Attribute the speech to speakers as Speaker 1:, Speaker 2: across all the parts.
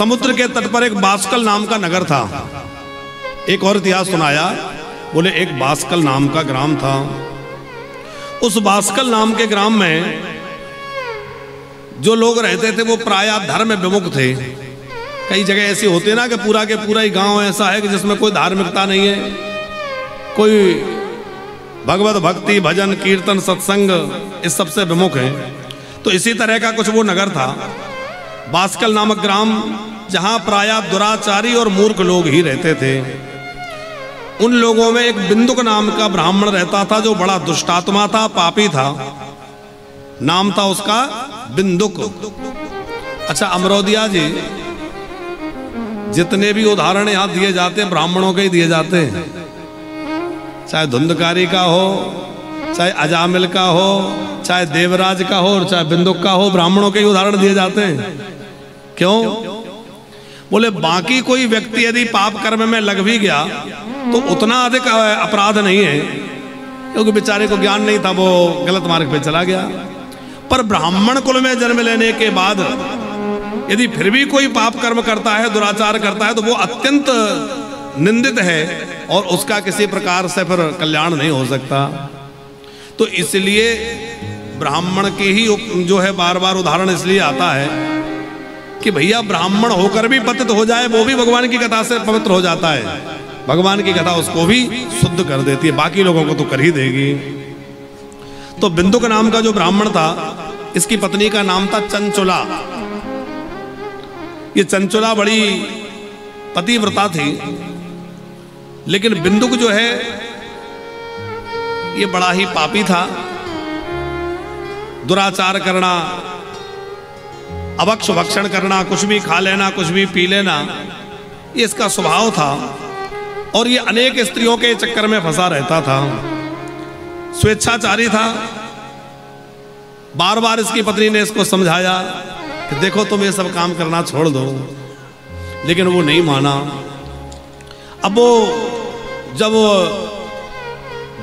Speaker 1: समुद्र के तट पर एक बास्कल नाम का नगर था। एक और इतिहास सुनाया, बोले एक बास्कल नाम का ग्राम था। उस बास्कल नाम के ग्राम में जो लोग रहते थे वो प्रायः धर्म विमुख थे। कई जगह ऐसी होती है ना कि पूरा के पूरा ही गांव ऐसा है कि जिसमें कोई धार्मिकता नहीं है, कोई भगवत भक्ति भजन कीर्तन सत्संग इस सबसे विमुख है। तो इसी तरह का कुछ वो नगर था, बास्कल नामक ग्राम, जहां प्रायः दुराचारी और मूर्ख लोग ही रहते थे। उन लोगों में एक बिंदुक नाम का ब्राह्मण रहता था जो बड़ा दुष्टात्मा था, पापी था। नाम था उसका बिंदुक। अच्छा अमरोदिया जी, जितने भी उदाहरण यहां दिए जाते हैं ब्राह्मणों के ही दिए जाते हैं, चाहे धुंधकारी का हो, चाहे अजामिल का हो, चाहे देवराज का हो और चाहे बिंदुक का हो, ब्राह्मणों के ही उदाहरण दिए जाते हैं। क्यों? बोले बाकी कोई व्यक्ति यदि पाप कर्म में लग भी गया तो उतना अधिक अपराध नहीं है, क्योंकि बेचारे को ज्ञान नहीं था, वो गलत मार्ग पे चला गया। पर ब्राह्मण कुल में जन्म लेने के बाद यदि फिर भी कोई पाप कर्म करता है, दुराचार करता है, तो वो अत्यंत निंदित है और उसका किसी प्रकार से फिर कल्याण नहीं हो सकता। तो इसलिए ब्राह्मण के ही जो है बार बार उदाहरण इसलिए आता है कि भैया ब्राह्मण होकर भी पतित हो जाए वो भी भगवान की कथा से पवित्र हो जाता है। भगवान की कथा उसको भी शुद्ध कर देती है, बाकी लोगों को तो कर ही देगी। तो बिंदुक नाम का जो ब्राह्मण था, इसकी पत्नी का नाम था चंचुला। ये चंचुला बड़ी पतिव्रता थी, लेकिन बिंदुक जो है ये बड़ा ही पापी था। दुराचार करना, अभक्ष भक्षण करना, कुछ भी खा लेना, कुछ भी पी लेना, ये इसका स्वभाव था। और ये अनेक स्त्रियों के चक्कर में फंसा रहता था, स्वेच्छाचारी था। बार बार इसकी पत्नी ने इसको समझाया कि देखो तुम ये सब काम करना छोड़ दो, लेकिन वो नहीं माना। अब वो जब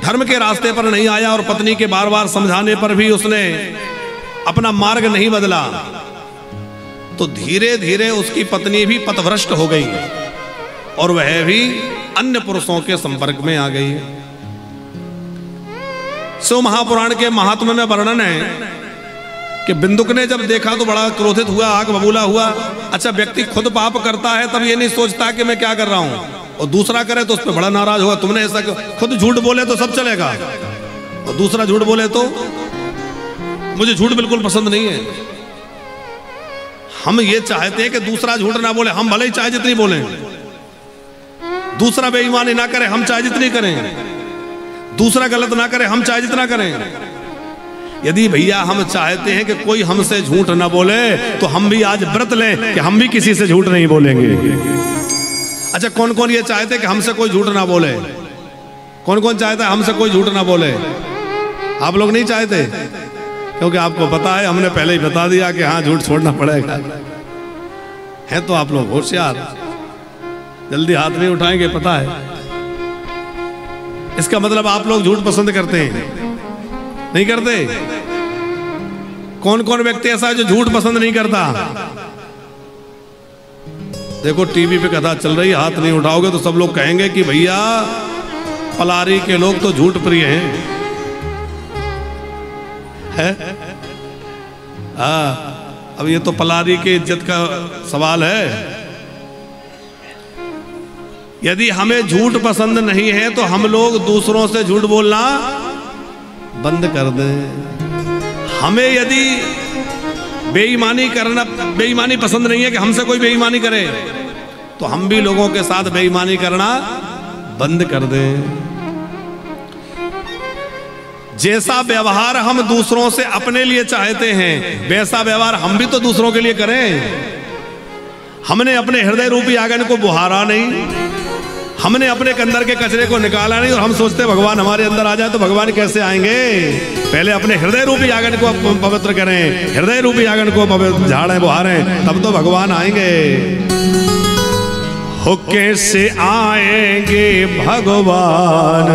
Speaker 1: धर्म के रास्ते पर नहीं आया और पत्नी के बार बार समझाने पर भी उसने अपना मार्ग नहीं बदला, तो धीरे धीरे उसकी पत्नी भी पथभ्रष्ट हो गई और वह भी अन्य पुरुषों के संपर्क में आ गई। शिव महापुराण के महात्म्य में वर्णन है कि बिंदुक ने जब देखा तो बड़ा क्रोधित हुआ, आग बबूला हुआ। अच्छा व्यक्ति खुद पाप करता है तब ये नहीं सोचता कि मैं क्या कर रहा हूं, और दूसरा करे तो उस पर बड़ा नाराज होगा। तुमने ऐसा, खुद झूठ बोले तो सब चलेगा और दूसरा झूठ बोले तो, मुझे झूठ बिल्कुल पसंद नहीं है। हम ये चाहते हैं कि दूसरा झूठ ना बोले, हम भले ही चाहे जितनी बोलें, दूसरा बेईमानी ना करे, हम चाहे जितनी करें, दूसरा गलत ना करे, हम चाहे जितना करें। यदि भैया हम चाहते हैं कि कोई हमसे झूठ ना बोले तो हम भी आज व्रत लें कि हम भी किसी से झूठ नहीं बोलेंगे। अच्छा कौन कौन ये चाहते हैं कि हमसे कोई झूठ ना बोले? कौन कौन चाहता है हमसे कोई झूठ ना बोले? आप लोग नहीं चाहते, क्योंकि आपको पता है, हमने पहले ही बता दिया कि हाँ झूठ छोड़ना पड़ेगा। है तो आप लोग होशियार, जल्दी हाथ नहीं उठाएंगे, पता है। इसका मतलब आप लोग झूठ पसंद करते हैं, नहीं करते? कौन कौन व्यक्ति ऐसा है जो झूठ पसंद नहीं करता? देखो टीवी पे कथा चल रही है, हाथ नहीं उठाओगे तो सब लोग कहेंगे कि भैया पलारी के लोग तो झूठ प्रिय हैं। है? अब ये तो पलारी की इज्जत का सवाल है। यदि हमें झूठ पसंद नहीं है तो हम लोग दूसरों से झूठ बोलना बंद कर दें। हमें यदि बेईमानी पसंद नहीं है कि हमसे कोई बेईमानी करे, तो हम भी लोगों के साथ बेईमानी करना बंद कर दें। जैसा व्यवहार हम दूसरों से अपने लिए चाहते हैं, वैसा व्यवहार हम भी तो दूसरों के लिए करें। हमने अपने हृदय रूपी आंगन को बुहारा नहीं, हमने अपने अंदर के कचरे को निकाला नहीं, और हम सोचते भगवान हमारे अंदर आ जाए तो भगवान कैसे आएंगे? पहले अपने हृदय रूपी आंगन को पवित्र करें, हृदय रूपी आंगन को झाड़ें बुहारें, तब तो भगवान आएंगे। हो कैसे आएंगे भगवान,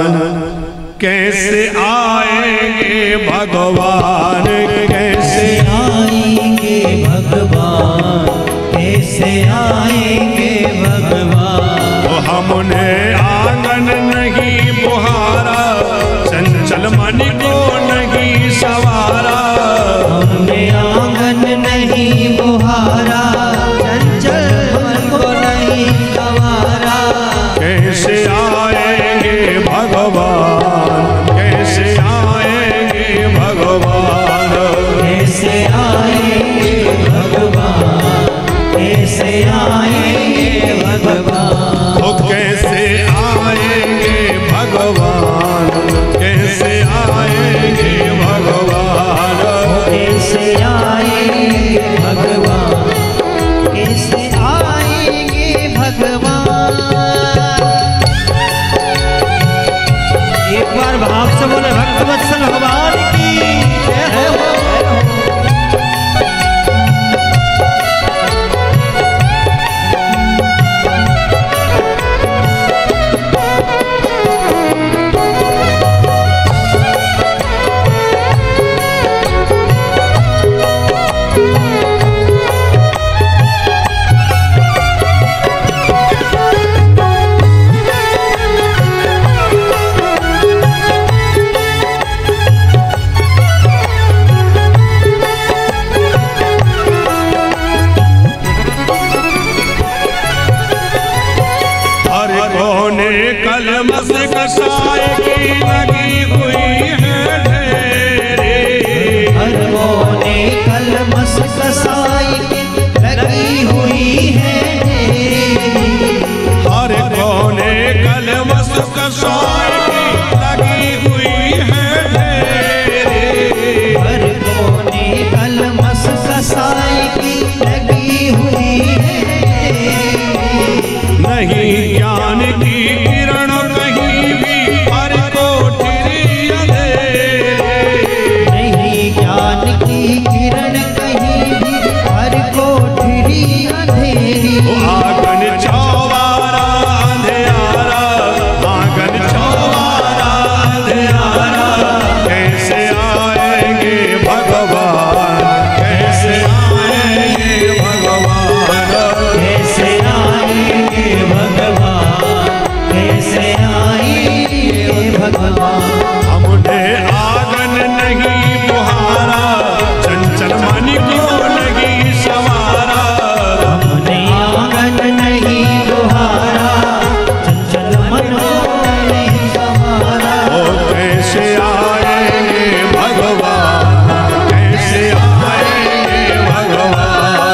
Speaker 1: कैसे आएंगे भगवान, कैसे आएंगे भगवान, कैसे
Speaker 2: कैसे आएंगे भगवान।
Speaker 1: ओ हमने आंगन नहीं बुहारा, चंचल मन को नहीं सवारा।
Speaker 2: हमने आंगन नहीं बुहारा, चंचल मन को नहीं सवारा।
Speaker 1: कैसे आएंगे भगवान, कैसे आएंगे भगवान,
Speaker 2: कैसे आएंगे भगवान, कैसे आएंगे भगवान।
Speaker 1: ओ कैसे आएंगे भगवान, कैसे आएंगे भगवान,
Speaker 2: कैसे आएंगे भगवान, कैसे आएंगे भगवान। एक बार भाव से बोले भक्तवत्सल भगवान की जय हो।
Speaker 1: कलमस कसाई की लगी हुई है ढेरे।
Speaker 2: हर कोने कलमस कसाई की लगी हुई है ढेरी।
Speaker 1: हर कोने कलमस कसाई की लगी हुई है ढेरे।
Speaker 2: हर कोने कलमस कसाई की लगी हुई है ढेरी।
Speaker 1: नहीं ज्ञान की किरण कहीं भी, हर कोठरी अंधेरे।
Speaker 2: नहीं ज्ञान की किरण कहीं भी, हर कोठरी अंधेरी।
Speaker 1: आंगन चौबारा अंधियारा, आंगन चौबारा अंधियारा। कैसे आएंगे भगवान, कैसे आएंगे भगवान,
Speaker 2: कैसे आएंगे भगवान, कैसे आएंगे भगवान।
Speaker 1: हमने आंगन नहीं बुहारा, चंचल मन को नहीं सवारा।
Speaker 2: हमने आंगन नहीं बुहारा, चंचल मन को नहीं सवारा।
Speaker 1: ओ कैसे आएंगे भगवान, कैसे आएंगे भगवान,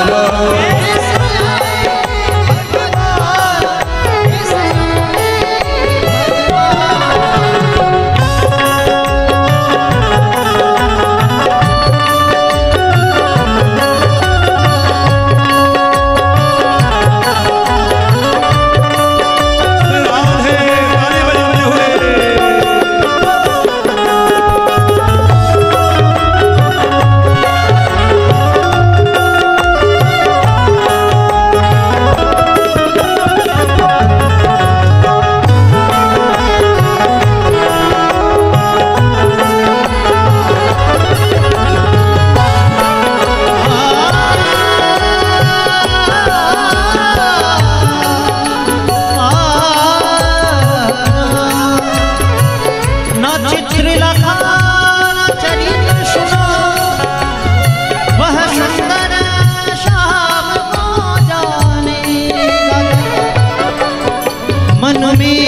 Speaker 1: राधे ताली बजाते हुए।
Speaker 2: ना चित्र लखा ना चरित्र सुना, वह सुंदर श्याम को जानेगा। मन में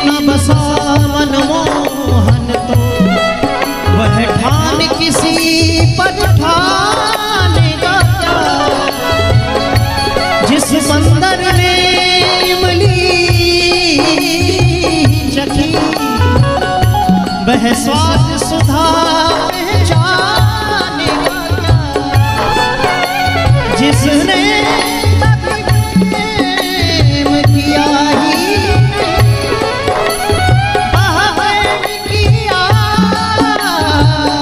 Speaker 2: न बसा मनमोहन तो, वह ठान किसी पर ठानेगा क्या। जिस बंदर ने इमली चखी, वह स्वाद सुधा पहचानेगा क्या। जिसने कभी प्रेम किया ही नहीं, किया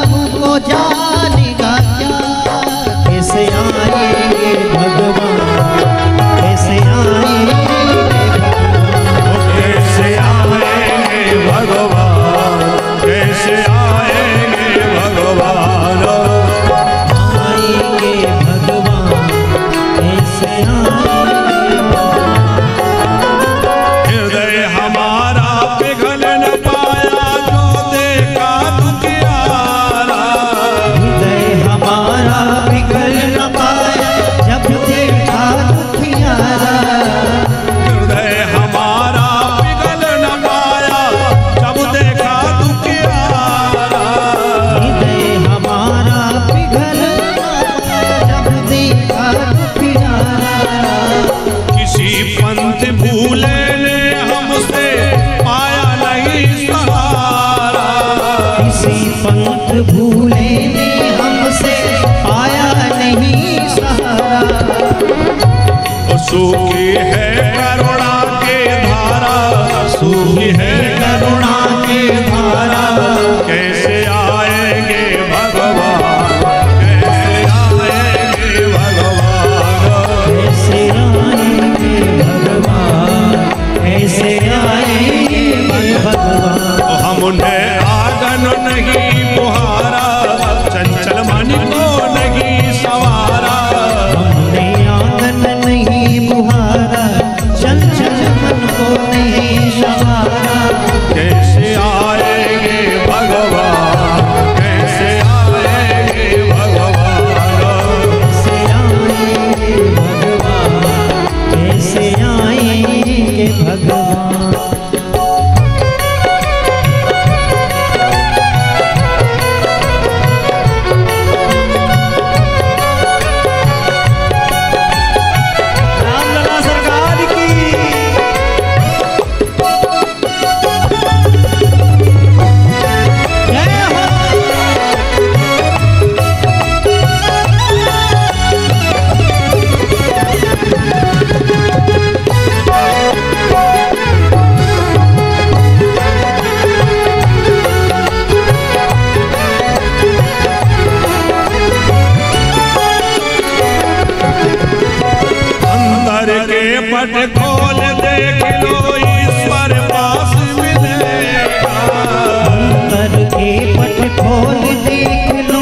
Speaker 2: वो जानेगा क्या। कैसे आएंगे भगवान, कैसे आएंगे भगवान।
Speaker 1: कैसे आएंगे भगवान, कैसे आएंगे भगवान,
Speaker 2: आएंगे भगवान, कैसे
Speaker 1: पंथ भूले ने हमसे पाया नहीं सहारा।
Speaker 2: किसी पंथ भूले ने हमसे पाया नहीं सहारा।
Speaker 1: सूखी है करुणा के धारा, सूखी है करुणा के धारा। कैसे आएंगे भगवान, कैसे आएंगे भगवान,
Speaker 2: कैसे आएंगे भगवान, कैसे आएंगे भगवान।
Speaker 1: तो हम उन्हें आंगन नहीं बुहारा, चंचल मन को नहीं सवारा।
Speaker 2: हमने आंगन नहीं बुहारा, चंचल मन को नहीं सवारा।
Speaker 1: कैसे आएंगे भगवान, कैसे आएंगे भगवान,
Speaker 2: कैसे आएंगे भगवान, कैसे आएंगे भगवान। रामलला सरकार की जय हो।
Speaker 1: अंदर के पट खोल देख लो ईश्वर पास मिलेगा।
Speaker 2: अंतर के पट खोल देख लो,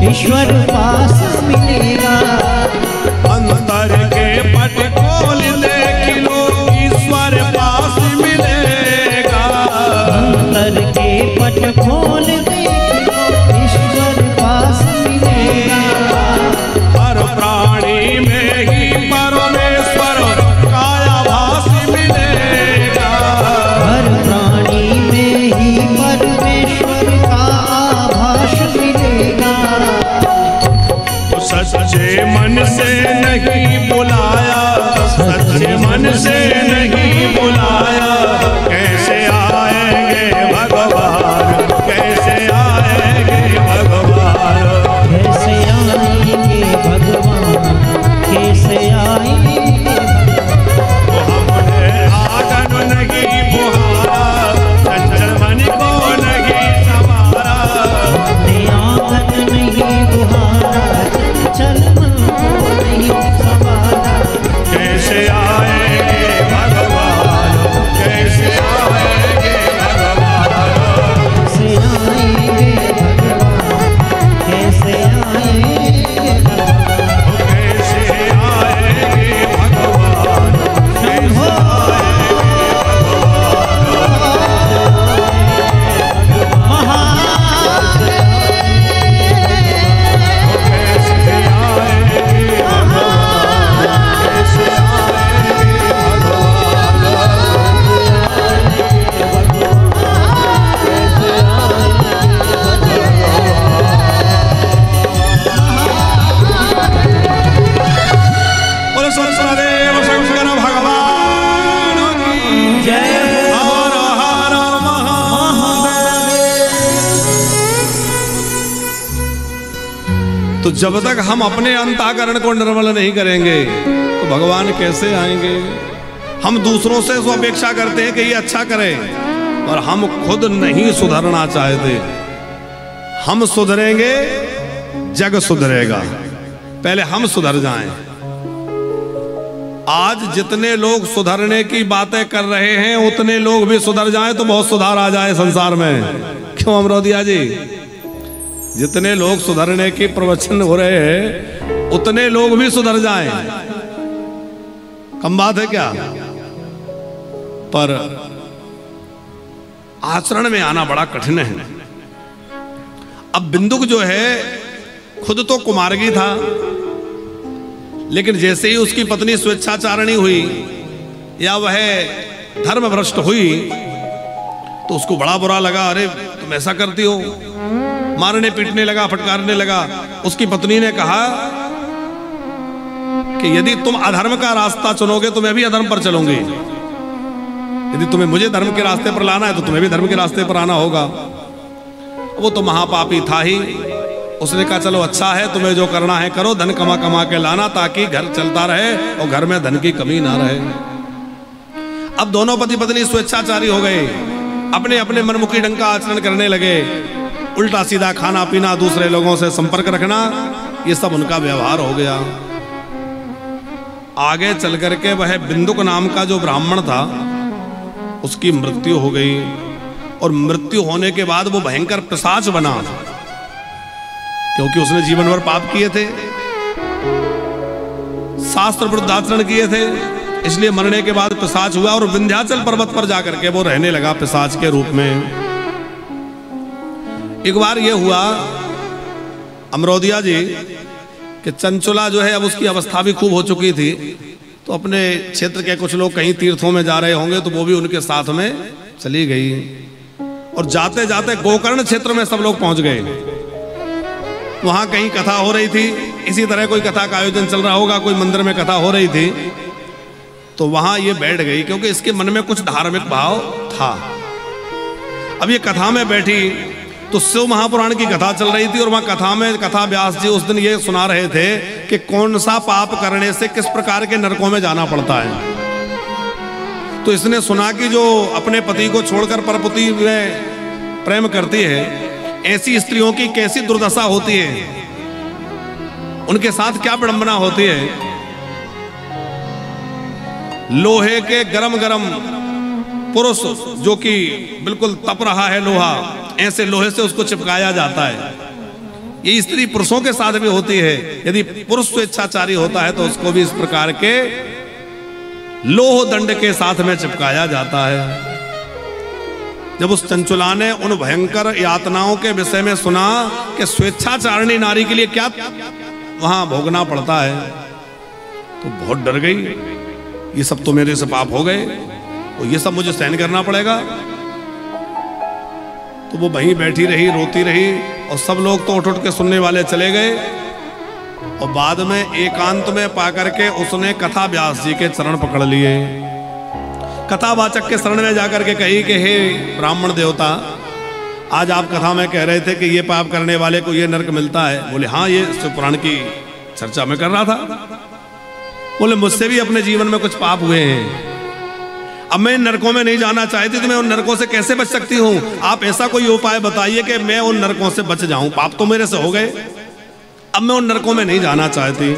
Speaker 2: ईश्वर पास मिलेगा।
Speaker 1: अंदर के पट खोल देख लो ईश्वर पास मिलेगा।
Speaker 2: अंतर के पट खोल देख लो, ईश्वर पास मिलेगा।
Speaker 1: हर प्राणी में ही परमेश्वर कायाभास मिलेगा।
Speaker 2: हर प्राणी में ही परमेश्वर का आभास मिलेगा।
Speaker 1: तो सच्चे मन से नहीं बुलाया, सच्चे मन से नहीं बुलाया। कैसे आएंगे भगवान, कैसे आएंगे भगवान,
Speaker 2: कैसे आएंगे भगवान, कैसे आएंगे भगवान।
Speaker 1: तो हमने आंगन नहीं बुहारा, चंचल मन को नहीं सवारा।
Speaker 2: हमने आंगन नहीं बुहारा, चंचल मन को नहीं सवारा।
Speaker 1: कैसे आएंगे भगवान, कैसे आएंगे भगवान,
Speaker 2: कैसे आएंगे भगवान, कैसे आएंगे भगवान।
Speaker 1: कैसे आएंगे भगवान, कैसे तो जब तक हम अपने अंतःकरण को निर्मल नहीं करेंगे तो भगवान कैसे आएंगे। हम दूसरों से तो अपेक्षा करते हैं कि ये अच्छा करे, और हम खुद नहीं सुधरना चाहते। हम सुधरेंगे जग सुधरेगा, पहले हम सुधर जाएं। आज जितने लोग सुधरने की बातें कर रहे हैं उतने लोग भी सुधर जाएं तो बहुत सुधार आ जाए संसार में। क्यों अमरोदिया जी? जितने लोग सुधरने की प्रवचन हो रहे हैं उतने लोग भी सुधर जाएं, कम बात है क्या? पर आचरण में आना बड़ा कठिन है। अब बिंदुक जो है खुद तो कुमारगी था, लेकिन जैसे ही उसकी पत्नी स्वेच्छाचारिणी हुई या वह धर्म भ्रष्ट हुई तो उसको बड़ा बुरा लगा। अरे तुम ऐसा करती हो, मारने पीटने लगा, फटकारने लगा। उसकी पत्नी ने कहा कि यदि तुम अधर्म का रास्ता चुनोगे तो मैं भी अधर्म पर चलूंगी, यदि तुम्हें मुझे धर्म के रास्ते पर लाना है तो तुम्हें भी धर्म के रास्ते पर आना होगा। वो तो महापापी था ही। उसने कहा चलो अच्छा है, तुम्हें जो करना है करो, धन कमा कमा के लाना ताकि घर चलता रहे और घर में धन की कमी ना रहे। अब दोनों पति पत्नी स्वेच्छाचारी हो गए, अपने अपने मनमुखी ढंग का आचरण करने लगे। उल्टा सीधा खाना पीना, दूसरे लोगों से संपर्क रखना, ये सब उनका व्यवहार हो गया। आगे चल करके वह बिंदुक नाम का जो ब्राह्मण था उसकी मृत्यु हो गई, और मृत्यु होने के बाद वो भयंकर पिशाच बना, क्योंकि उसने जीवन भर पाप किए थे, शास्त्र विरुद्ध आचरण किए थे, इसलिए मरने के बाद पिशाच हुआ और विंध्याचल पर्वत पर जाकर के वो रहने लगा पिशाच के रूप में। एक बार ये हुआ अमरोदिया जी कि चंचुला जो है अब उसकी अवस्था भी खूब हो चुकी थी, तो अपने क्षेत्र के कुछ लोग कहीं तीर्थों में जा रहे होंगे तो वो भी उनके साथ में चली गई, और जाते जाते गोकर्ण क्षेत्र में सब लोग पहुंच गए। वहां कहीं कथा हो रही थी, इसी तरह कोई कथा का आयोजन चल रहा होगा, कोई मंदिर में कथा हो रही थी, तो वहां ये बैठ गई क्योंकि इसके मन में कुछ धार्मिक भाव था। अब ये कथा में बैठी तो शिव महापुराण की कथा चल रही थी, और वहां कथा में कथा व्यास जी उस दिन ये सुना रहे थे कि कौन सा पाप करने से किस प्रकार के नरकों में जाना पड़ता है। तो इसने सुना कि जो अपने पति को छोड़कर परपति में प्रेम करती है, ऐसी स्त्रियों की कैसी दुर्दशा होती है, उनके साथ क्या विडंबना होती है। लोहे के गरम गरम पुरुष जो कि बिल्कुल तप रहा है लोहा, ऐसे लोहे से उसको चिपकाया जाता है। ये स्त्री पुरुषों के साथ भी होती है, यदि पुरुष स्वेच्छाचारी होता है तो उसको भी इस प्रकार के लोह दंड के साथ में चिपकाया जाता है। जब उस चंचुला ने उन भयंकर यातनाओं के विषय में सुना कि स्वेच्छाचारिणी नारी के लिए क्या वहां भोगना पड़ता है, तो बहुत डर गई। ये सब तो मेरे से पाप हो गए और ये सब मुझे सहन करना पड़ेगा। तो वो वहीं बैठी रही, रोती रही, और सब लोग तो उठ उठ के सुनने वाले चले गए। और बाद में एकांत में पाकर के उसने कथा व्यास जी के चरण पकड़ लिए, कथावाचक के शरण में जाकर के कही कि हे ब्राह्मण देवता, आज आप कथा में कह रहे थे कि ये पाप करने वाले को ये नरक मिलता है। बोले हाँ, ये शिव पुराण की चर्चा में कर रहा था। बोले मुझसे भी अपने जीवन में कुछ पाप हुए हैं, अब मैं इन नरकों में नहीं जाना चाहती, तो मैं उन नरकों से कैसे बच सकती हूँ? आप ऐसा कोई उपाय बताइए कि मैं उन नरकों से बच जाऊं। पाप तो मेरे से हो गए, अब मैं उन नरकों में नहीं जाना चाहती।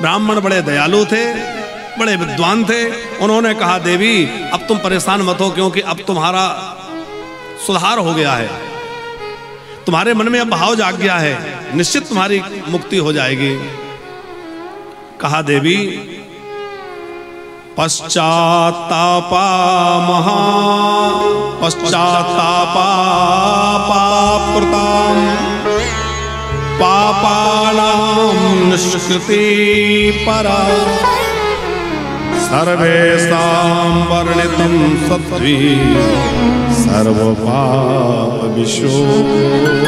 Speaker 1: ब्राह्मण बड़े दयालु थे, बड़े विद्वान थे। उन्होंने कहा देवी अब तुम परेशान मत हो, क्योंकि अब तुम्हारा सुधार हो गया है, तुम्हारे मन में अब भाव जाग गया है, निश्चित तुम्हारी मुक्ति हो जाएगी। कहा देवी पश्चात्तापा पापकृतां पापानां निष्कृति परा सर्वेषां वर्णितं सत्त्वी सर्वपाप विशोधनम्।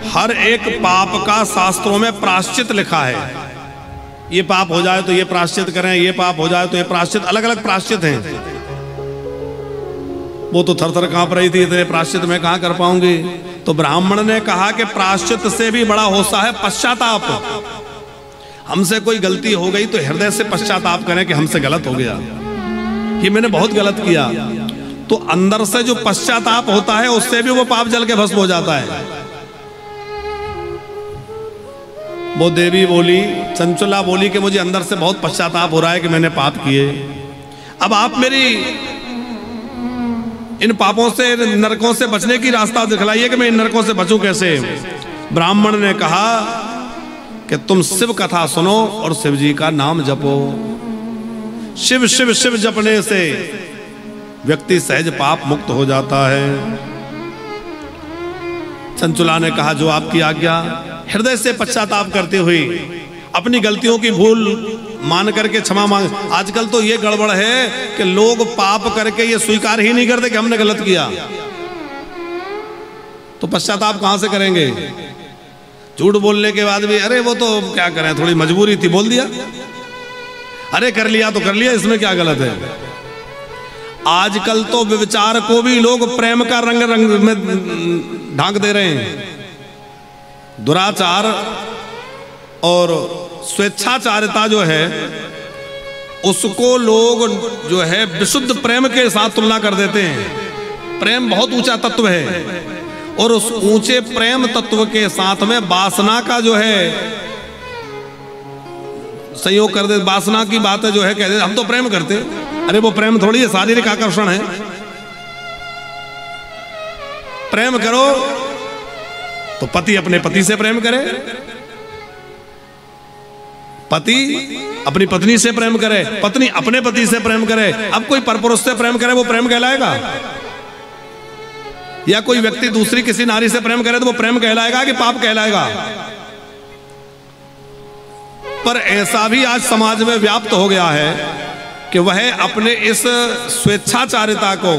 Speaker 1: हर एक पाप का शास्त्रों में प्रायश्चित लिखा है। ये पाप हो जाए तो ये प्रायश्चित करें, ये पाप हो जाए तो ये प्रायश्चित, अलग अलग प्रायश्चित हैं। वो तो थर थर कांप रही थी, इतने प्रायश्चित मैं कहां कर पाऊंगी। तो ब्राह्मण ने कहा कि प्रायश्चित से भी बड़ा होता है पश्चाताप। हमसे कोई गलती हो गई तो हृदय से पश्चाताप करें कि हमसे गलत हो गया, ये मैंने बहुत गलत किया। तो अंदर से जो पश्चाताप होता है उससे भी वो पाप जल के भस्म हो जाता है। वो देवी बोली, चंचुला बोली कि मुझे अंदर से बहुत पश्चाताप हो रहा है कि मैंने पाप किए। अब आप मेरी इन पापों से, नरकों से बचने की रास्ता दिखलाइए कि मैं इन नरकों से बचूं कैसे। ब्राह्मण ने कहा कि तुम शिव कथा सुनो और शिव जी का नाम जपो। शिव शिव शिव जपने से व्यक्ति सहज पाप मुक्त हो जाता है। चंचुला ने कहा जो आपकी आज्ञा। हृदय से पश्चाताप करते हुए अपनी गलतियों की भूल मान करके क्षमा मांग। आजकल तो ये गड़बड़ है कि लोग पाप करके ये स्वीकार ही नहीं करते कि हमने गलत किया, तो पश्चाताप कहां से करेंगे? झूठ बोलने के बाद भी अरे वो तो क्या करें, थोड़ी मजबूरी थी, बोल दिया। अरे कर लिया तो कर लिया, इसमें क्या गलत है। आजकल तो व्यभिचार को भी लोग प्रेम का रंग रंग में ढांक दे रहे हैं। दुराचार और स्वेच्छाचारिता जो है उसको लोग जो है विशुद्ध प्रेम के साथ तुलना कर देते हैं। प्रेम बहुत ऊंचा तत्व है और उस ऊंचे प्रेम तत्व के साथ में वासना का जो है संयोग कर दे, वासना की बात है जो है कह दे हम तो प्रेम करते। अरे वो प्रेम थोड़ी है, शारीरिक आकर्षण है। प्रेम करो तो पति अपने पति से प्रेम करे, पति अपनी पत्नी से प्रेम करे, पत्नी अपने पति से प्रेम करे। अब कोई परपुरुष से प्रेम करे वो प्रेम कहलाएगा? या कोई व्यक्ति दूसरी किसी नारी से प्रेम करे तो वो प्रेम कहलाएगा कि पाप कहलाएगा? पर ऐसा भी आज समाज में व्याप्त हो गया है कि वह अपने इस स्वेच्छाचारिता को,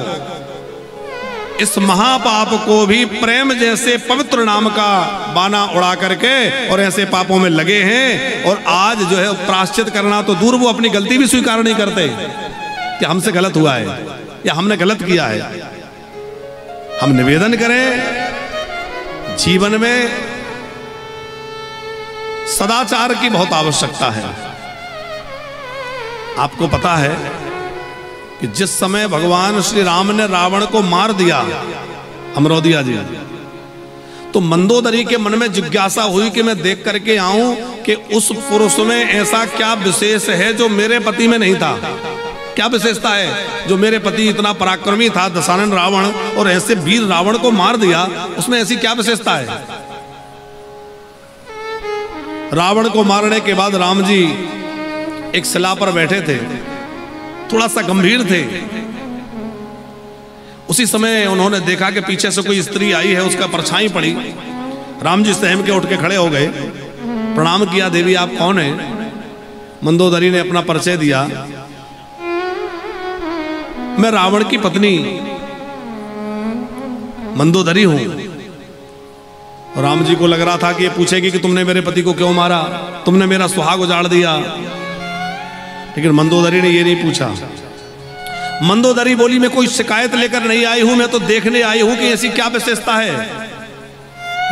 Speaker 1: इस महापाप को भी प्रेम जैसे पवित्र नाम का बाना उड़ा करके और ऐसे पापों में लगे हैं। और आज जो है प्रायश्चित करना तो दूर, वो अपनी गलती भी स्वीकार नहीं करते कि हमसे गलत हुआ है या हमने गलत किया है। हम निवेदन करें, जीवन में सदाचार की बहुत आवश्यकता है। आपको पता है कि जिस समय भगवान श्री राम ने रावण को मार दिया, अमरोदिया जी, तो मंदोदरी के मन में जिज्ञासा हुई कि मैं देख करके आऊं कि उस पुरुष में ऐसा क्या विशेष है जो मेरे पति में नहीं था। क्या विशेषता है जो मेरे पति इतना पराक्रमी था दशानन रावण और ऐसे वीर रावण को मार दिया, उसमें ऐसी क्या विशेषता है? रावण को मारने के बाद राम जी एक शिला पर बैठे थे, थोड़ा सा गंभीर थे। उसी समय उन्होंने देखा कि पीछे से कोई स्त्री आई है, उसका परछाई पड़ी। राम जी सहम के उठ के खड़े हो गए, प्रणाम किया, देवी आप कौन है? मंदोदरी ने अपना परिचय दिया, मैं रावण की पत्नी मंदोदरी हूं। राम जी को लग रहा था कि ये पूछेगी कि तुमने मेरे पति को क्यों मारा, तुमने मेरा सुहाग उजाड़ दिया। लेकिन मंदोदरी ने ये नहीं पूछा। मंदोदरी बोली मैं कोई शिकायत लेकर नहीं आई हूं, मैं तो देखने आई हूं कि ऐसी क्या विशेषता है।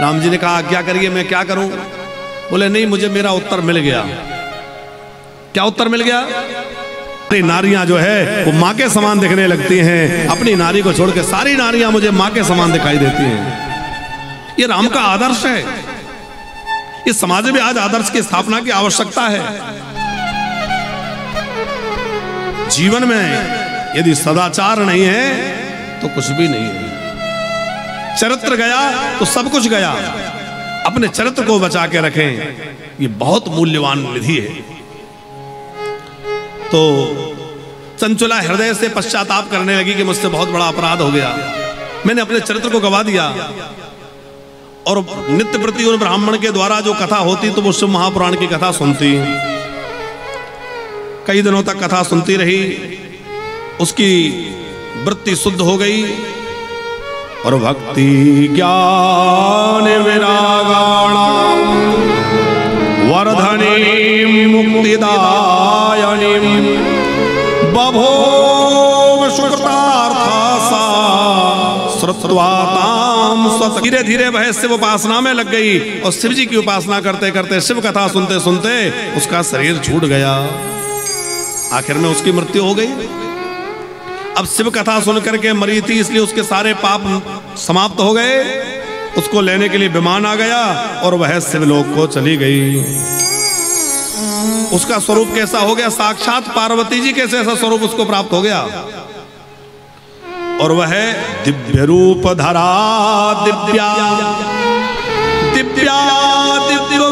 Speaker 1: राम जी ने कहा क्या करिए, मैं क्या करूं? बोले नहीं, मुझे मेरा उत्तर मिल गया। क्या उत्तर मिल गया? नारियां जो है वो माँ के समान दिखने लगती हैं, अपनी नारी को छोड़ के सारी नारियां मुझे माँ के समान दिखाई देती हैं। ये राम का आदर्श है। इस समाज में आज आदर्श की स्थापना की आवश्यकता है। जीवन में यदि सदाचार नहीं है तो कुछ भी नहीं है। चरित्र गया तो सब कुछ गया। अपने चरित्र को बचा के रखें, ये बहुत मूल्यवान निधि है। तो चंचुला हृदय से पश्चाताप करने लगी कि मुझसे बहुत बड़ा अपराध हो गया, मैंने अपने चरित्र को गवा दिया। और नित्य प्रति उन ब्राह्मण के द्वारा जो कथा होती तो वो शिव महापुराण की कथा सुनती। कई दिनों तक कथा सुनती रही, उसकी वृत्ति शुद्ध हो गई और भक्ति ज्ञान विरागाणा वर्धनी मुक्तिदायनी बभो सुकृतार्था श्रुत्वाताम स्वत। धीरे धीरे वह शिव उपासना में लग गई और शिव जी की उपासना करते करते, शिव कथा सुनते सुनते उसका शरीर छूट गया। आखिर में उसकी मृत्यु हो गई। अब शिव कथा सुनकर के मरी थी, इसलिए उसके सारे पाप समाप्त हो गए। उसको लेने के लिए विमान आ गया और वह शिवलोक को चली गई। उसका स्वरूप कैसा हो गया? साक्षात पार्वती जी कैसे ऐसा स्वरूप उसको प्राप्त हो गया। और वह दिव्य रूप धरा दिव्या दिव्या दिव्य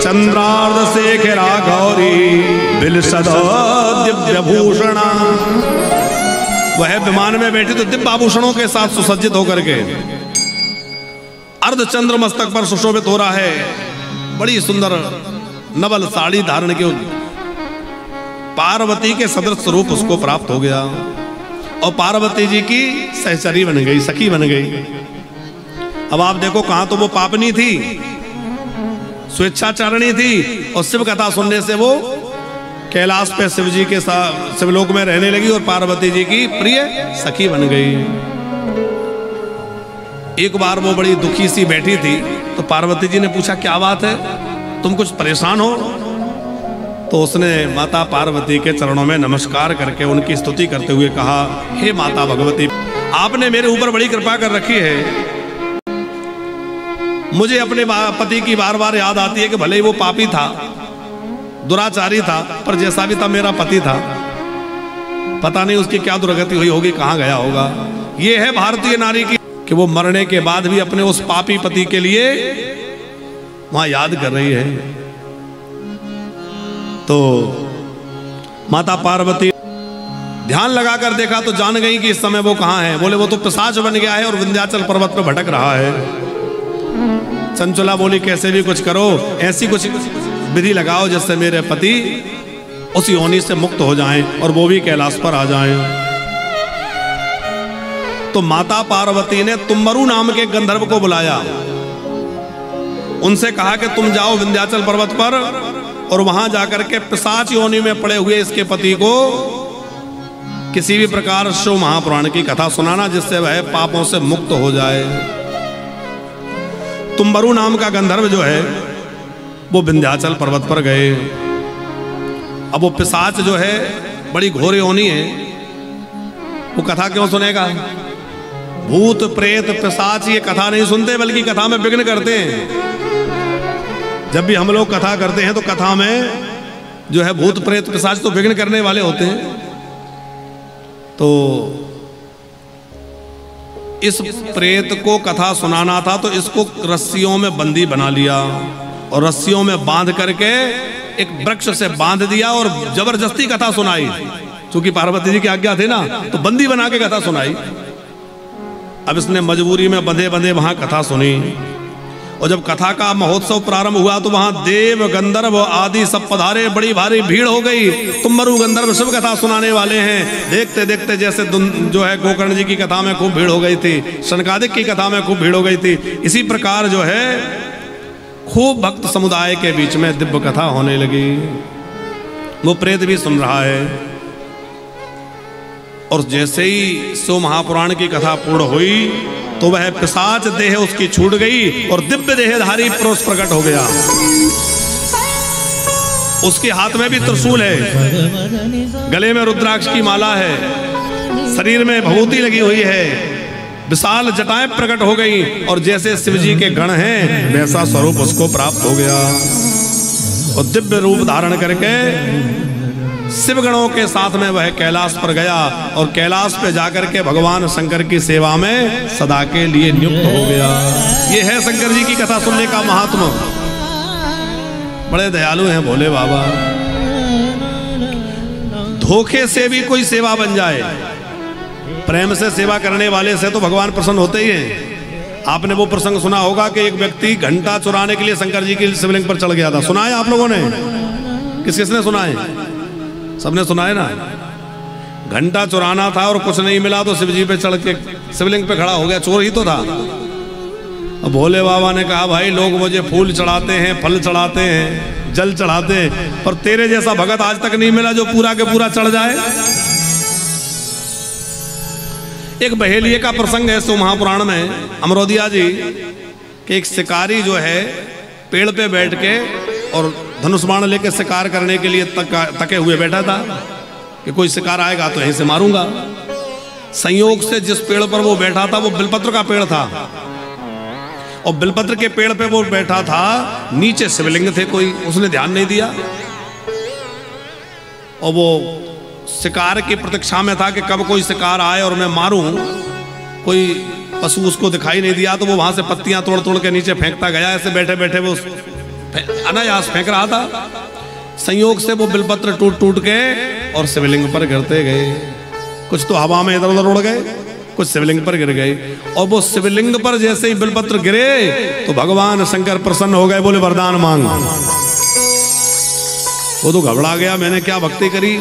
Speaker 1: चंद्रार्ध शेखरा गौरी बिलसद दिव्य भूषणा। वह विमान में बैठी तो दिव्य आभूषणों के साथ सुसज्जित होकर के अर्ध चंद्र मस्तक पर सुशोभित हो रहा है। बड़ी सुंदर नवल साड़ी धारण के पार्वती के सदृश स्वरूप उसको प्राप्त हो गया और पार्वती जी की सहचरी बन गई, सखी बन गई। अब आप देखो, कहां तो वो पापनी थी, स्वेच्छाचारणी थी, और शिव कथा सुनने से वो कैलाश पे शिव जी के साथ शिवलोक में रहने लगी और पार्वती जी की प्रिय सखी बन गई। एक बार वो बड़ी दुखी सी बैठी थी, तो पार्वती जी ने पूछा, क्या बात है, तुम कुछ परेशान हो? तो उसने माता पार्वती के चरणों में नमस्कार करके उनकी स्तुति करते हुए कहा, हे माता भगवती, आपने मेरे ऊपर बड़ी कृपा कर रखी है। मुझे अपने पति की बार बार याद आती है कि भले ही वो पापी था, दुराचारी था, पर जैसा भी था मेरा पति था। पता नहीं उसकी क्या दुर्गति हुई होगी, कहां गया होगा। ये है भारतीय नारी की कि वो मरने के बाद भी अपने उस पापी पति के लिए वहां याद कर रही है। तो माता पार्वती ध्यान लगाकर देखा तो जान गई कि इस समय वो कहां है। बोले, वो तो पिशाच बन गया है और विंध्याचल पर्वत पर भटक रहा है। चंचला बोली, कैसे भी कुछ करो, ऐसी कुछ विधि लगाओ जिससे मेरे पति उस योनि से मुक्त हो जाएं और वो भी कैलाश पर आ जाएं। तो माता पार्वती ने तुम्बरु नाम के गंधर्व को बुलाया, उनसे कहा कि तुम जाओ विंध्याचल पर्वत पर और वहां जाकर के पिशाच योनि में पड़े हुए इसके पति को किसी भी प्रकार शिव महापुराण की कथा सुनाना, जिससे वह पापों से मुक्त हो जाए। तुम्बरु नाम का गंधर्व जो है वो विंध्याचल पर्वत पर गए। अब वो पिशाच जो है बड़ी घोर योनि है, वो कथा क्यों सुनेगा? भूत प्रेत पिशाच ये कथा नहीं सुनते, बल्कि कथा में विघ्न करते हैं। जब भी हम लोग कथा करते हैं तो कथा में जो है भूत प्रेत पिशाच तो विघ्न करने वाले होते हैं। तो इस प्रेत को कथा सुनाना था, तो इसको रस्सियों में बंदी बना लिया और रस्सियों में बांध करके एक वृक्ष से बांध दिया और जबरदस्ती कथा सुनाई। क्योंकि पार्वती जी की आज्ञा थी ना, तो बंदी बना के कथा सुनाई। अब इसने मजबूरी में बंधे बंधे वहां कथा सुनी। और जब कथा का महोत्सव प्रारंभ हुआ तो वहां देव गंधर्व आदि सब पधारे, बड़ी भारी भीड़ हो गई। तुम्बरु गंधर्व शिव कथा सुनाने वाले हैं। देखते देखते जैसे जो है गोकर्ण जी की कथा में खूब भीड़ हो गई थी, शनकादिक की कथा में खूब भीड़ हो गई थी, इसी प्रकार जो है खूब भक्त समुदाय के बीच में दिव्य कथा होने लगी। वो प्रेत भी सुन रहा है। और जैसे ही शिव महापुराण की कथा पूर्ण हुई तो वह पिशाच देह उसकी छूट गई और दिव्य देहधारी पुरुष प्रकट हो गया। उसके हाथ में भी त्रिशूल है, गले में रुद्राक्ष की माला है, शरीर में भभूति लगी हुई है, विशाल जटाएं प्रकट हो गई और जैसे शिव जी के गण हैं वैसा स्वरूप उसको प्राप्त हो गया। और दिव्य रूप धारण करके शिवगणों के साथ में वह कैलाश पर गया और कैलाश पे जाकर के भगवान शंकर की सेवा में सदा के लिए नियुक्त हो गया। ये है शंकर जी की कथा सुनने का महात्मा। बड़े दयालु हैं भोले बाबा। धोखे से भी कोई सेवा बन जाए, प्रेम से सेवा करने वाले से तो भगवान प्रसन्न होते ही हैं। आपने वो प्रसंग सुना होगा कि एक व्यक्ति घंटा चुराने के लिए शंकर जी की शिवलिंग पर चढ़ गया था। सुना है आप लोगों ने? किस किसने सुना है? सबने सुना है ना। घंटा चुराना था और कुछ नहीं मिला तो शिव जी पे चढ़ के शिवलिंग पे खड़ा हो गया, चोर ही तो था। अब भोले बाबा ने कहा, भाई लोग मुझे फूल चढ़ाते हैं, फल चढ़ाते हैं, जल चढ़ाते हैं, पर तेरे जैसा भगत आज तक नहीं मिला जो पूरा के पूरा चढ़ जाए। एक बहेलिये का प्रसंग है शिव महापुराण में, अमरोदिया जी के एक शिकारी जो है पेड़ पे बैठ के और धनुष बाण लेके शिकार करने के लिए तके हुए बैठा था कि कोई शिकार आएगा तो यहीं से मारूंगा। संयोग से जिस पेड़ पर वो बैठा था वो बिलपत्र का पेड़ था और बिलपत्र के पेड़ पे वो बैठा था, नीचे शिवलिंग थे, कोई उसने ध्यान नहीं दिया और वो शिकार की प्रतीक्षा में था कि कब कोई शिकार आए और मैं मारूं। कोई पशु उसको दिखाई नहीं दिया तो वो वहां से पत्तियां तोड़ तोड़ के नीचे फेंकता गया। ऐसे बैठे बैठे वो अनायास फेंक रहा था। संयोग से वो बिलपत्र टूट टूट के और शिवलिंग पर गिरते गए। कुछ तो हवा में इधर उधर उड़ गए, कुछ शिवलिंग पर गिर गए। और वो शिवलिंग पर जैसे ही बिलपत्र गिरे तो भगवान शंकर प्रसन्न हो गए, बोले वरदान मांग। वो तो घबरा गया, मैंने क्या भक्ति करी।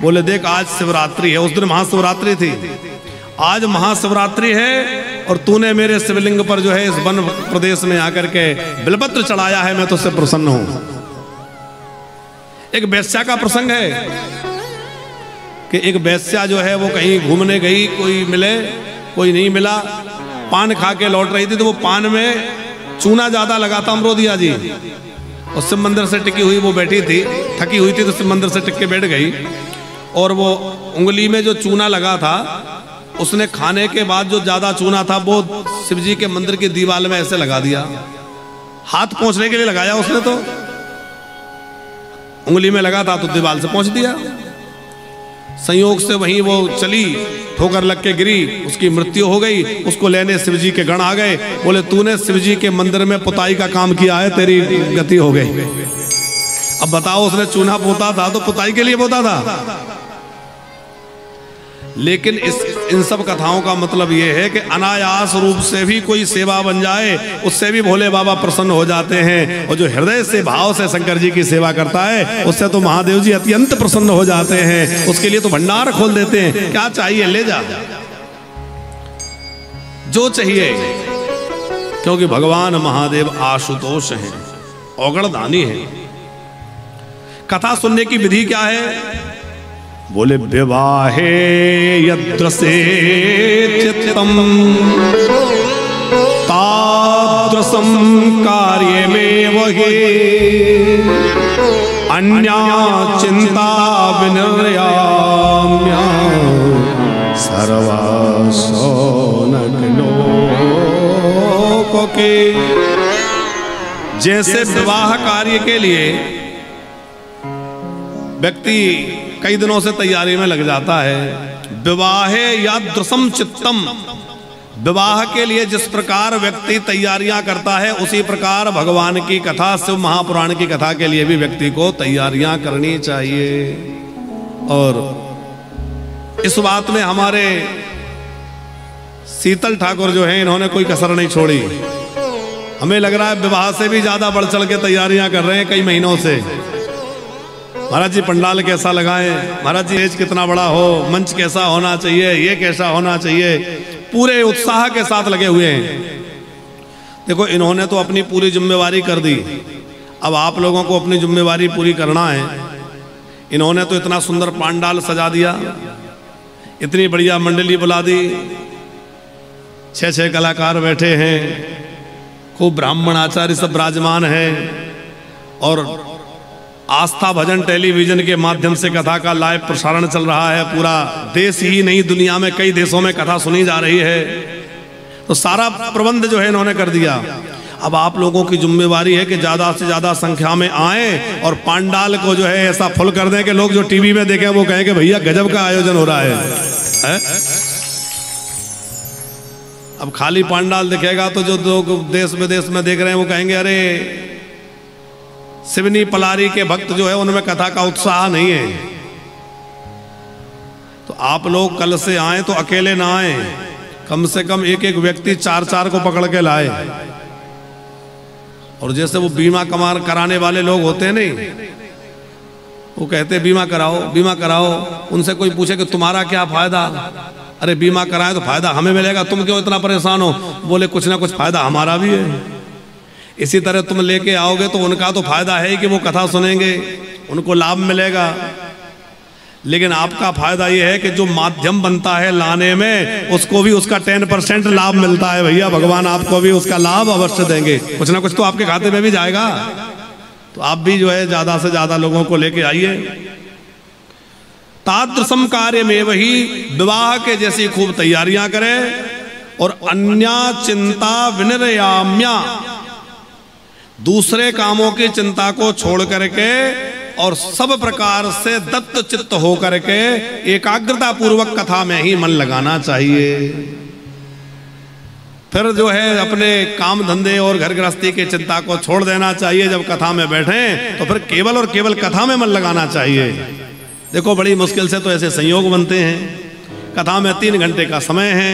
Speaker 1: बोले देख आज शिवरात्रि है, उस दिन महाशिवरात्रि थी, आज महाशिवरात्रि है और तूने मेरे शिवलिंग पर जो है इस वन प्रदेश में आकर के बिलपत्र चढ़ाया है, मैं तुझसे प्रसन्न हूं। एक वेश्या का प्रसंग है कि एक वेश्या जो है वो कहीं घूमने गई, कोई मिले कोई नहीं मिला, पान खा के लौट रही थी तो वो पान में चूना ज्यादा लगा था अमरोदिया जी, और शिव मंदिर से टिकी हुई वो बैठी थी, थकी हुई थी तो शिव मंदिर से टिक के बैठ गई, और वो उंगली में जो चूना लगा था उसने खाने के बाद जो ज्यादा चूना था वो शिव जी के मंदिर की दीवार में ऐसे लगा दिया, हाथ पोंछने के लिए लगाया उसने, तो उंगली में लगा था तो दीवार से पोंछ दिया। संयोग से वहीं वो चली, ठोकर लग के गिरी, उसकी मृत्यु हो गई। उसको लेने शिव जी के गण आ गए, बोले तूने शिव जी के मंदिर में पुताई का काम किया है, तेरी गति हो गई। अब बताओ, उसने चूना पोता था तो पुताई के लिए पोता था। लेकिन इन सब कथाओं का मतलब यह है कि अनायास रूप से भी कोई सेवा बन जाए, उससे भी भोले बाबा प्रसन्न हो जाते हैं, और जो हृदय से भाव से शंकर जी की सेवा करता है उससे तो महादेव जी अत्यंत प्रसन्न हो जाते हैं। उसके लिए तो भंडार खोल देते हैं, क्या चाहिए ले जा, जो चाहिए, क्योंकि भगवान महादेव आशुतोष हैं, औगणदानी हैं। कथा सुनने की विधि क्या है? बोले विवाहे यद्रसे चित्तम ताद्रसम कार्य में वही अन्या चिंता विनिर्याम्या सर्वासोनलोक के। जैसे विवाह कार्य के लिए व्यक्ति कई दिनों से तैयारी में लग जाता है, विवाहे यादृशम चित्तम, विवाह के लिए जिस प्रकार व्यक्ति तैयारियां करता है उसी प्रकार भगवान की कथा, शिव महापुराण की कथा के लिए भी व्यक्ति को तैयारियां करनी चाहिए। और इस बात में हमारे शीतल ठाकुर जो हैं, इन्होंने कोई कसर नहीं छोड़ी। हमें लग रहा है विवाह से भी ज्यादा बढ़ चढ़ के तैयारियां कर रहे हैं कई महीनों से। महाराज जी पंडाल कैसा लगाएं, महाराज जी स्टेज कितना बड़ा हो, मंच कैसा होना चाहिए, ये कैसा होना चाहिए, पूरे उत्साह के साथ लगे हुए हैं। देखो, इन्होंने तो अपनी पूरी जिम्मेवारी कर दी, अब आप लोगों को अपनी जिम्मेवारी पूरी करना है। इन्होंने तो इतना सुंदर पंडाल सजा दिया, इतनी बढ़िया मंडली बुला दी, 6 कलाकार बैठे हैं, खूब ब्राह्मण आचार्य सब विराजमान हैं, और आस्था भजन टेलीविजन के माध्यम से कथा का लाइव प्रसारण चल रहा है। पूरा देश ही नहीं, दुनिया में कई देशों में कथा सुनी जा रही है। तो सारा प्रबंध जो है इन्होंने कर दिया। अब आप लोगों की जिम्मेवारी है कि ज्यादा से ज्यादा संख्या में आए और पंडाल को जो है ऐसा फुल कर दें कि लोग जो टीवी में देखें वो कहें कि भैया गजब का आयोजन हो रहा है? अब खाली पंडाल दिखेगा तो जो लोग देश विदेश में देख रहे हैं वो कहेंगे अरे शिवनी पलारी के भक्त जो है उनमें कथा का उत्साह नहीं है। तो आप लोग कल से आए तो अकेले ना आए, कम से कम एक एक व्यक्ति 4 को पकड़ के लाए। और जैसे वो बीमा कराने वाले लोग होते हैं नहीं, वो कहते हैं बीमा कराओ बीमा कराओ, उनसे कोई पूछे कि तुम्हारा क्या फायदा, अरे बीमा कराए तो फायदा हमें मिलेगा, तुम क्यों इतना परेशान हो? बोले कुछ ना कुछ फायदा हमारा भी है। इसी तरह तुम लेके आओगे तो उनका तो फायदा है कि वो कथा सुनेंगे, उनको लाभ मिलेगा, लेकिन आपका फायदा ये है कि जो माध्यम बनता है लाने में उसको भी उसका 10% लाभ मिलता है। भैया भगवान आपको भी उसका लाभ अवश्य देंगे, कुछ ना कुछ तो आपके खाते में भी जाएगा। तो आप भी जो है ज्यादा से ज्यादा लोगों को लेके आइए। तादृशम कार्य में वही विवाह के जैसी खूब तैयारियां करें। और अन्या चिंता विनिर्याम्या, दूसरे कामों की चिंता को छोड़ करके और सब प्रकार से दत्त चित्त हो करके एकाग्रता पूर्वक कथा में ही मन लगाना चाहिए। फिर जो है अपने काम धंधे और घर गृहस्थी की चिंता को छोड़ देना चाहिए। जब कथा में बैठे तो फिर केवल और केवल कथा में मन लगाना चाहिए। देखो बड़ी मुश्किल से तो ऐसे संयोग बनते हैं। कथा में 3 घंटे का समय है,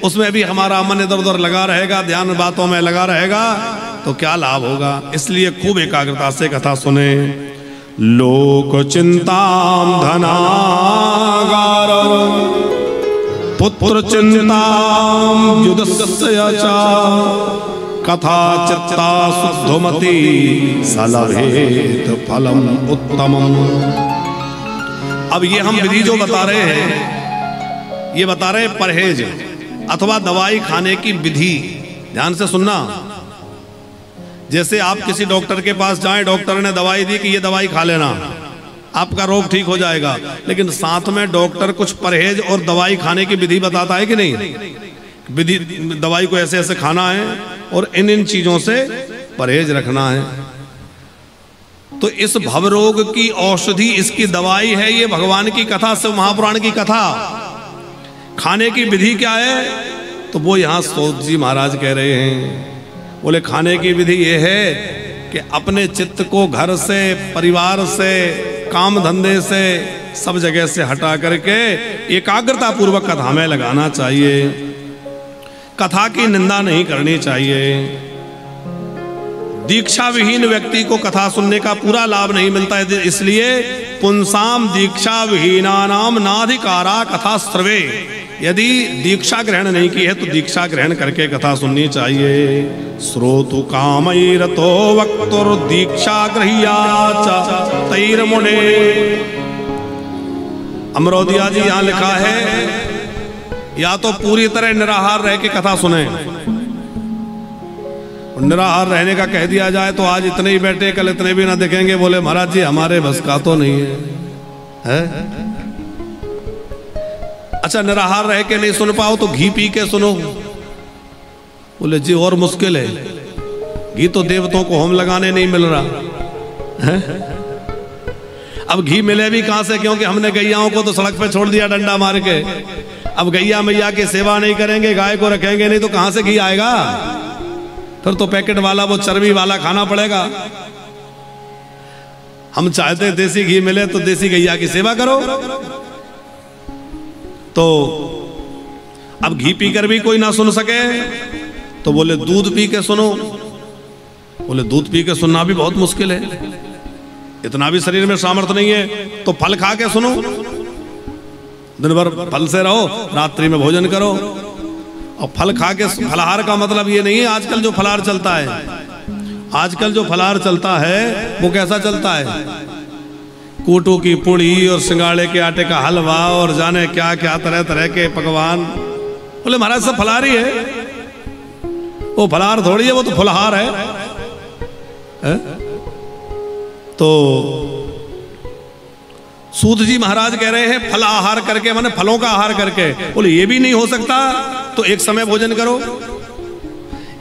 Speaker 1: उसमें भी हमारा मन इधर उधर लगा रहेगा, ध्यान बातों में लगा रहेगा, तो क्या लाभ होगा? इसलिए खूब एकाग्रता से कथा सुने। लोक चिंताम धनागार पुत्र चिंता युधस्य च कथा चित्ता शुद्धमति सलभेत फलम उत्तमम। अब ये हम विधि जो बता रहे हैं, ये बता रहे हैं परहेज अथवा दवाई खाने की विधि। ध्यान से सुनना। जैसे आप किसी डॉक्टर के पास जाएं, डॉक्टर ने दवाई दी कि ये दवाई खा लेना, आपका रोग ठीक हो जाएगा, लेकिन साथ में डॉक्टर कुछ परहेज और दवाई खाने की विधि बताता है कि नहीं? विधि, दवाई को ऐसे ऐसे खाना है और इन इन चीजों से परहेज रखना है। तो इस भवरोग की औषधि, इसकी दवाई है ये भगवान की कथा, शिव महापुराण की कथा। खाने की विधि क्या है? तो वो यहाँ सूत जी महाराज कह रहे हैं। बोले खाने की विधि ये है कि अपने चित्त को घर से, परिवार से, काम धंधे से, सब जगह से हटा करके एकाग्रता पूर्वक कथा में लगाना चाहिए। कथा की निंदा नहीं करनी चाहिए। दीक्षा विहीन व्यक्ति को कथा सुनने का पूरा लाभ नहीं मिलता है, इसलिए पुंसाम दीक्षा विहीनानाम नाधिकारा कथा श्रवे। यदि दीक्षा ग्रहण नहीं की है तो दीक्षा ग्रहण करके कथा सुननी चाहिए। श्रोतु कामैरतो वक्तुर दीक्षा गृह्या च तैर्मुने। अमरोदिया जी यहां लिखा है, या तो पूरी तरह निराहार रह के कथा सुने। निराहार रहने का कह दिया जाए तो आज इतने ही बैठे, कल इतने भी ना दिखेंगे। बोले महाराज जी हमारे बस का तो नहीं है? अच्छा, निराहार रह के नहीं सुन पाओ तो घी पी के सुनो। बोले जी और मुश्किल है, घी तो देवताओं को होम लगाने नहीं मिल रहा है। अब घी मिले भी कहां से, क्योंकि हमने गैयाओं को तो सड़क पे छोड़ दिया डंडा मार के। अब गैया मैया की सेवा नहीं करेंगे, गाय को रखेंगे नहीं, तो कहां से घी आएगा? फिर तो पैकेट वाला, वो चर्बी वाला खाना पड़ेगा। हम चाहते देसी घी मिले तो देसी गैया की सेवा करो। तो अब घी पीकर भी कोई ना सुन सके तो बोले दूध पी के सुनो। बोले दूध पी के सुनना भी बहुत मुश्किल है, इतना भी शरीर में सामर्थ्य नहीं है। तो फल खा के सुनो, दिन भर फल से रहो, रात्रि में भोजन करो। और फल खा के, फलाहार का मतलब ये नहीं है आजकल जो फलाहार चलता है। आजकल जो फलाहार चलता है वो कैसा चलता है? कूटू की पुड़ी और सिंगाड़े के आटे का हलवा और जाने क्या क्या तरह तरह के पकवान। बोले महाराज सब फलाहार ही है। वो फलाहार थोड़ी है, वो तो फुलहार है? तो सूत जी महाराज कह रहे हैं फल आहार करके, माने फलों का आहार करके। बोले ये भी नहीं हो सकता तो एक समय भोजन करो।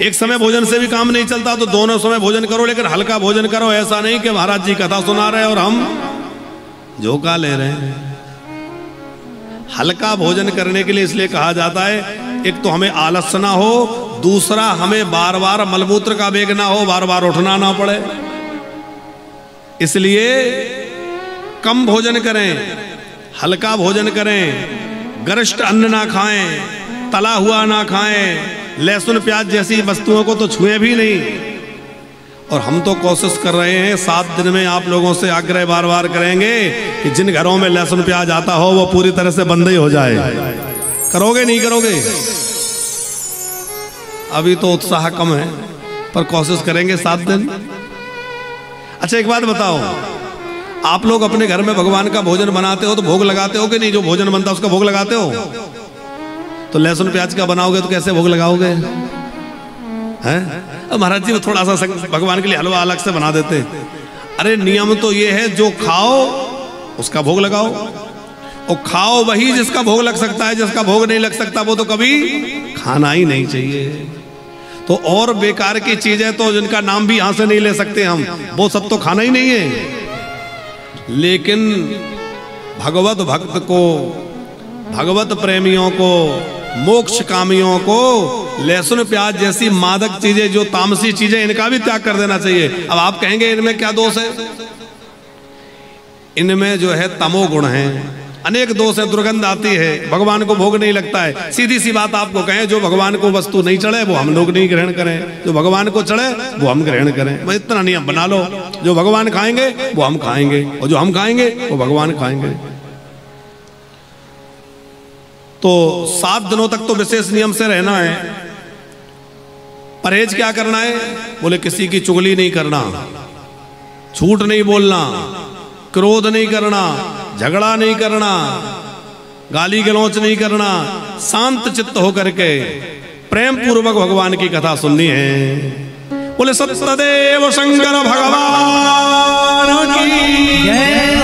Speaker 1: एक समय भोजन से भी काम नहीं चलता तो दोनों समय भोजन करो, लेकिन हल्का भोजन करो। ऐसा नहीं कि महाराज जी कथा सुना रहे और हम झोंका ले रहे हैं। हल्का भोजन करने के लिए इसलिए कहा जाता है, एक तो हमें आलस ना हो, दूसरा हमें बार बार मलमूत्र का वेग ना हो, बार बार उठना ना पड़े। इसलिए कम भोजन करें, हल्का भोजन करें, गरिष्ठ अन्न ना खाएं, तला हुआ ना खाएं, लहसुन प्याज जैसी वस्तुओं को तो छुए भी नहीं। और हम तो कोशिश कर रहे हैं 7 दिन में आप लोगों से आग्रह बार बार करेंगे कि जिन घरों में लहसुन प्याज आता हो वो पूरी तरह से बंद ही हो जाए। करोगे नहीं करोगे? अभी तो उत्साह कम है पर कोशिश करेंगे 7 दिन। अच्छा एक बात बताओ, आप लोग अपने घर में भगवान का भोजन बनाते हो तो भोग लगाते हो कि नहीं? जो भोजन बनता है उसका भोग लगाते हो? तो लहसुन प्याज का बनाओगे तो कैसे भोग लगाओगे? हैं? महाराज जी वो थोड़ा सा भगवान के लिए हलवा अलग से बना देते। अरे नियम तो ये है, जो खाओ उसका भोग लगाओ, और खाओ वही जिसका भोग लग सकता है। जिसका भोग नहीं लग सकता वो तो कभी खाना ही नहीं चाहिए। तो और बेकार की चीजें तो जिनका नाम भी यहां से नहीं ले सकते हम, वो सब तो खाना ही नहीं है। लेकिन भगवत भक्त को, भगवत प्रेमियों को, मोक्ष कामियों को लहसुन प्याज जैसी मादक चीजें, जो तामसी चीजें, इनका भी त्याग कर देना चाहिए। अब आप कहेंगे इनमें क्या दोष है? इनमें जो है तमो गुण है, अनेक दोष है, दुर्गंध आती है, भगवान को भोग नहीं लगता है। सीधी सी बात आपको कहें, जो भगवान को वस्तु नहीं चढ़े वो हम लोग नहीं ग्रहण करें, जो भगवान को चढ़े वो हम ग्रहण करें। बस इतना नियम बना लो, जो भगवान खाएंगे वो हम खाएंगे और जो हम खाएंगे वो भगवान खाएंगे। तो 7 दिनों तक तो विशेष नियम से रहना है। परहेज क्या करना है? बोले किसी की चुगली नहीं करना, झूठ नहीं बोलना, क्रोध नहीं करना, झगड़ा नहीं करना, गाली गलौच नहीं करना, शांत चित्त होकर के प्रेम पूर्वक भगवान की कथा सुननी है। बोले सत्यदेव शंकर भगवान की जय।